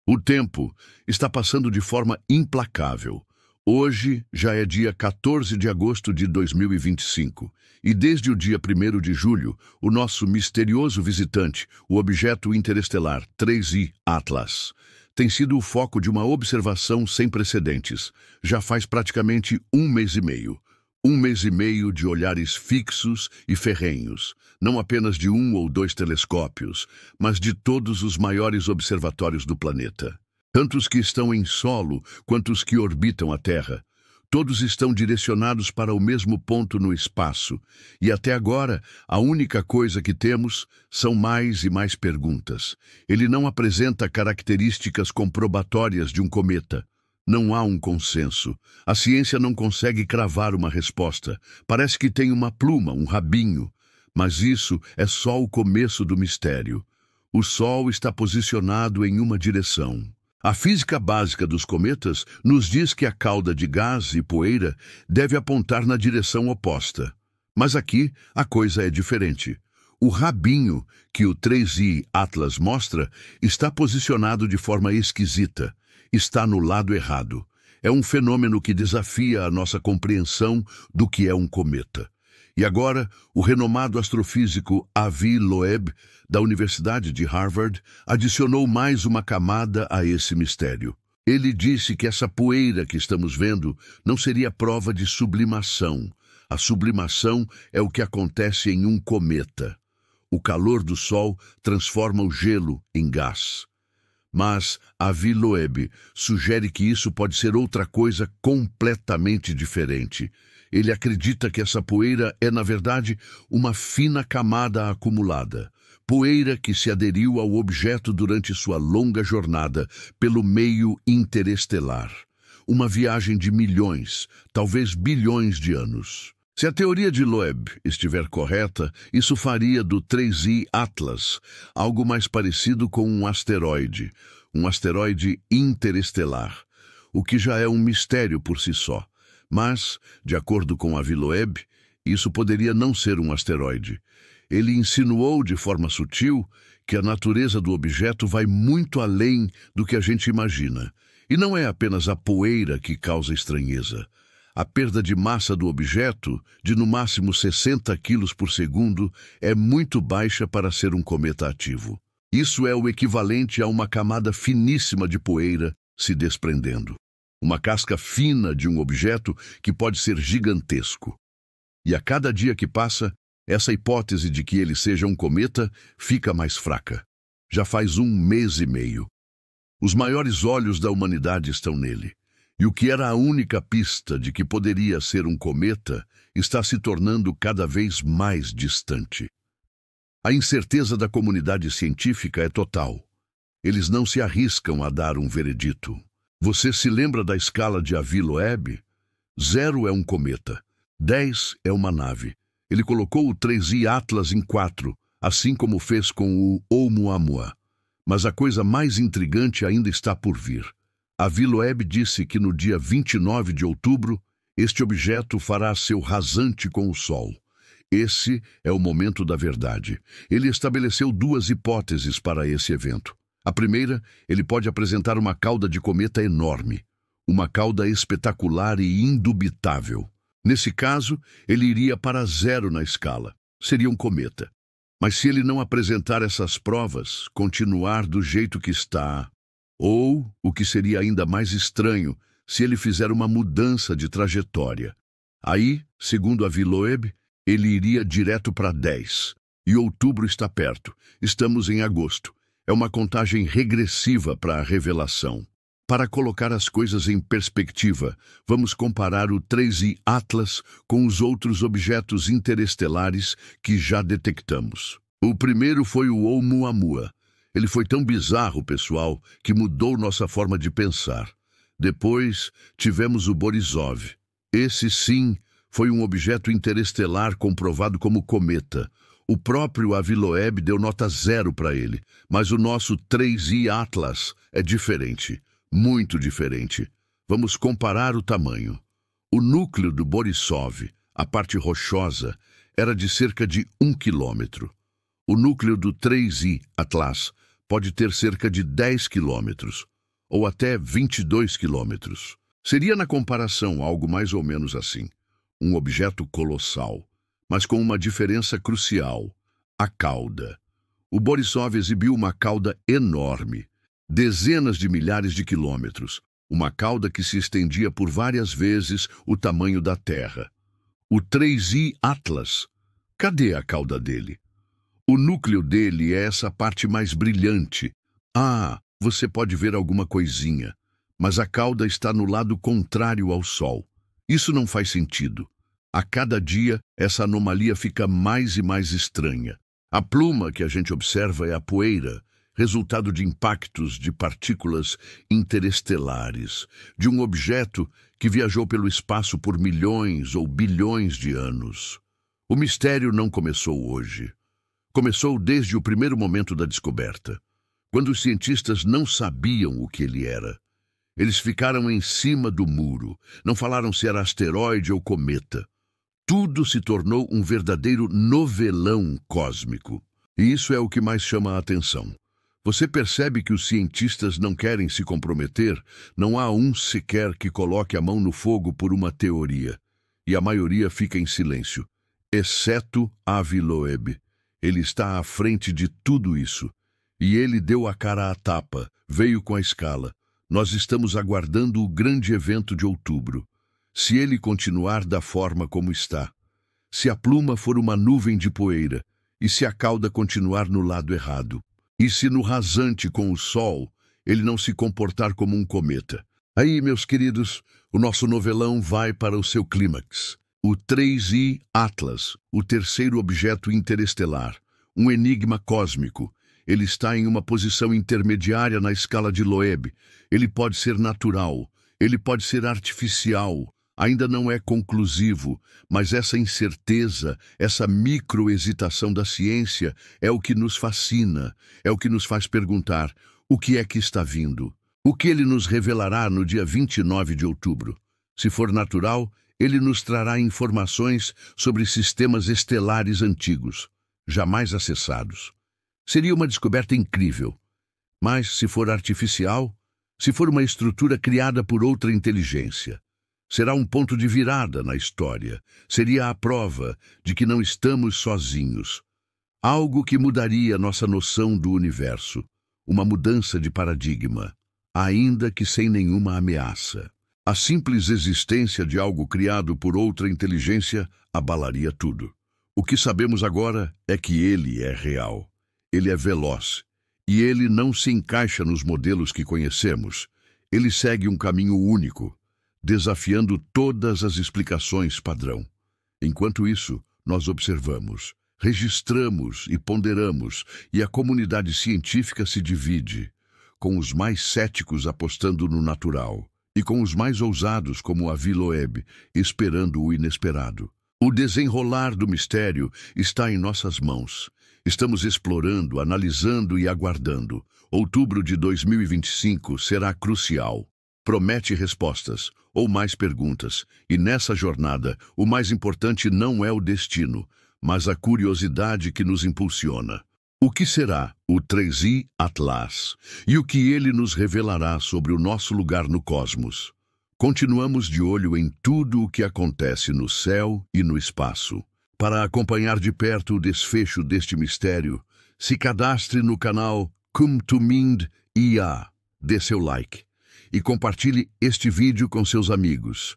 O tempo está passando de forma implacável. Hoje já é dia 14 de agosto de 2025 e desde o dia 1º de julho, o nosso misterioso visitante, o objeto interestelar 3I Atlas, tem sido o foco de uma observação sem precedentes. Já faz praticamente um mês e meio. Um mês e meio de olhares fixos e ferrenhos, não apenas de um ou dois telescópios, mas de todos os maiores observatórios do planeta. Tanto os que estão em solo quanto os que orbitam a Terra. Todos estão direcionados para o mesmo ponto no espaço, e até agora a única coisa que temos são mais e mais perguntas. Ele não apresenta características comprobatórias de um cometa. Não há um consenso. A ciência não consegue cravar uma resposta. Parece que tem uma pluma, um rabinho. Mas isso é só o começo do mistério. O Sol está posicionado em uma direção. A física básica dos cometas nos diz que a cauda de gás e poeira deve apontar na direção oposta. Mas aqui a coisa é diferente. O rabinho que o 3I Atlas mostra está posicionado de forma esquisita. Está no lado errado. É um fenômeno que desafia a nossa compreensão do que é um cometa. E agora, o renomado astrofísico Avi Loeb, da Universidade de Harvard, adicionou mais uma camada a esse mistério. Ele disse que essa poeira que estamos vendo não seria prova de sublimação. A sublimação é o que acontece em um cometa. O calor do Sol transforma o gelo em gás. Mas Avi Loeb sugere que isso pode ser outra coisa completamente diferente. Ele acredita que essa poeira é, na verdade, uma fina camada acumulada. Poeira que se aderiu ao objeto durante sua longa jornada pelo meio interestelar. Uma viagem de milhões, talvez bilhões de anos. Se a teoria de Loeb estiver correta, isso faria do 3I Atlas algo mais parecido com um asteroide interestelar, o que já é um mistério por si só. Mas, de acordo com Avi Loeb, isso poderia não ser um asteroide. Ele insinuou de forma sutil que a natureza do objeto vai muito além do que a gente imagina. E não é apenas a poeira que causa estranheza. A perda de massa do objeto, de no máximo 60 quilos por segundo, é muito baixa para ser um cometa ativo. Isso é o equivalente a uma camada finíssima de poeira se desprendendo. Uma casca fina de um objeto que pode ser gigantesco. E a cada dia que passa, essa hipótese de que ele seja um cometa fica mais fraca. Já faz um mês e meio. Os maiores olhos da humanidade estão nele. E o que era a única pista de que poderia ser um cometa está se tornando cada vez mais distante. A incerteza da comunidade científica é total. Eles não se arriscam a dar um veredito. Você se lembra da escala de Avi Loeb? 0 é um cometa, 10 é uma nave. Ele colocou o 3I Atlas em 4, assim como fez com o Oumuamua. Mas a coisa mais intrigante ainda está por vir. Avi Loeb disse que no dia 29 de outubro, este objeto fará seu rasante com o Sol. Esse é o momento da verdade. Ele estabeleceu duas hipóteses para esse evento. A primeira, ele pode apresentar uma cauda de cometa enorme, uma cauda espetacular e indubitável. Nesse caso, ele iria para 0 na escala. Seria um cometa. Mas se ele não apresentar essas provas, continuar do jeito que está... Ou, o que seria ainda mais estranho, se ele fizer uma mudança de trajetória. Aí, segundo Avi Loeb, ele iria direto para 10. E outubro está perto. Estamos em agosto. É uma contagem regressiva para a revelação. Para colocar as coisas em perspectiva, vamos comparar o 3I Atlas com os outros objetos interestelares que já detectamos. O primeiro foi o Oumuamua. Ele foi tão bizarro, pessoal, que mudou nossa forma de pensar. Depois, tivemos o Borisov. Esse, sim, foi um objeto interestelar comprovado como cometa. O próprio Avi Loeb deu nota 0 para ele, mas o nosso 3I Atlas é diferente, muito diferente. Vamos comparar o tamanho. O núcleo do Borisov, a parte rochosa, era de cerca de 1 quilômetro. O núcleo do 3I Atlas pode ter cerca de 10 quilômetros. ou até 22 quilômetros. Seria, na comparação, algo mais ou menos assim. Um objeto colossal, mas com uma diferença crucial: a cauda. O Borisov exibiu uma cauda enorme, dezenas de milhares de quilômetros, uma cauda que se estendia por várias vezes o tamanho da Terra. O 3I Atlas. Cadê a cauda dele? O núcleo dele é essa parte mais brilhante. Ah, você pode ver alguma coisinha, mas a cauda está no lado contrário ao Sol. Isso não faz sentido. A cada dia, essa anomalia fica mais e mais estranha. A pluma que a gente observa é a poeira, resultado de impactos de partículas interestelares, de um objeto que viajou pelo espaço por milhões ou bilhões de anos. O mistério não começou hoje. Começou desde o primeiro momento da descoberta, quando os cientistas não sabiam o que ele era. Eles ficaram em cima do muro, não falaram se era asteroide ou cometa. Tudo se tornou um verdadeiro novelão cósmico. E isso é o que mais chama a atenção. Você percebe que os cientistas não querem se comprometer, não há um sequer que coloque a mão no fogo por uma teoria. E a maioria fica em silêncio, exceto Avi Loeb. Ele está à frente de tudo isso. E ele deu a cara à tapa, veio com a escala. Nós estamos aguardando o grande evento de outubro. Se ele continuar da forma como está, se a pluma for uma nuvem de poeira, e se a cauda continuar no lado errado, e se no rasante com o Sol ele não se comportar como um cometa. Aí, meus queridos, o nosso novelão vai para o seu clímax. O 3I Atlas, o terceiro objeto interestelar, um enigma cósmico. Ele está em uma posição intermediária na escala de Loeb. Ele pode ser natural, ele pode ser artificial. Ainda não é conclusivo, mas essa incerteza, essa microhesitação da ciência é o que nos fascina, é o que nos faz perguntar: o que é que está vindo? O que ele nos revelará no dia 29 de outubro? Se for natural, ele nos trará informações sobre sistemas estelares antigos, jamais acessados. Seria uma descoberta incrível. Mas, se for artificial, se for uma estrutura criada por outra inteligência, será um ponto de virada na história. Seria a prova de que não estamos sozinhos. Algo que mudaria nossa noção do universo. Uma mudança de paradigma, ainda que sem nenhuma ameaça. A simples existência de algo criado por outra inteligência abalaria tudo. O que sabemos agora é que ele é real. Ele é veloz. E ele não se encaixa nos modelos que conhecemos. Ele segue um caminho único, desafiando todas as explicações padrão. Enquanto isso, nós observamos, registramos e ponderamos, e a comunidade científica se divide, com os mais céticos apostando no natural, e com os mais ousados, como Avi Loeb, esperando o inesperado. O desenrolar do mistério está em nossas mãos. Estamos explorando, analisando e aguardando. Outubro de 2025 será crucial. Promete respostas, ou mais perguntas, e nessa jornada, o mais importante não é o destino, mas a curiosidade que nos impulsiona. O que será o 3I Atlas? E o que ele nos revelará sobre o nosso lugar no cosmos? Continuamos de olho em tudo o que acontece no céu e no espaço. Para acompanhar de perto o desfecho deste mistério, se cadastre no canal Kumtumind IA, dê seu like e compartilhe este vídeo com seus amigos.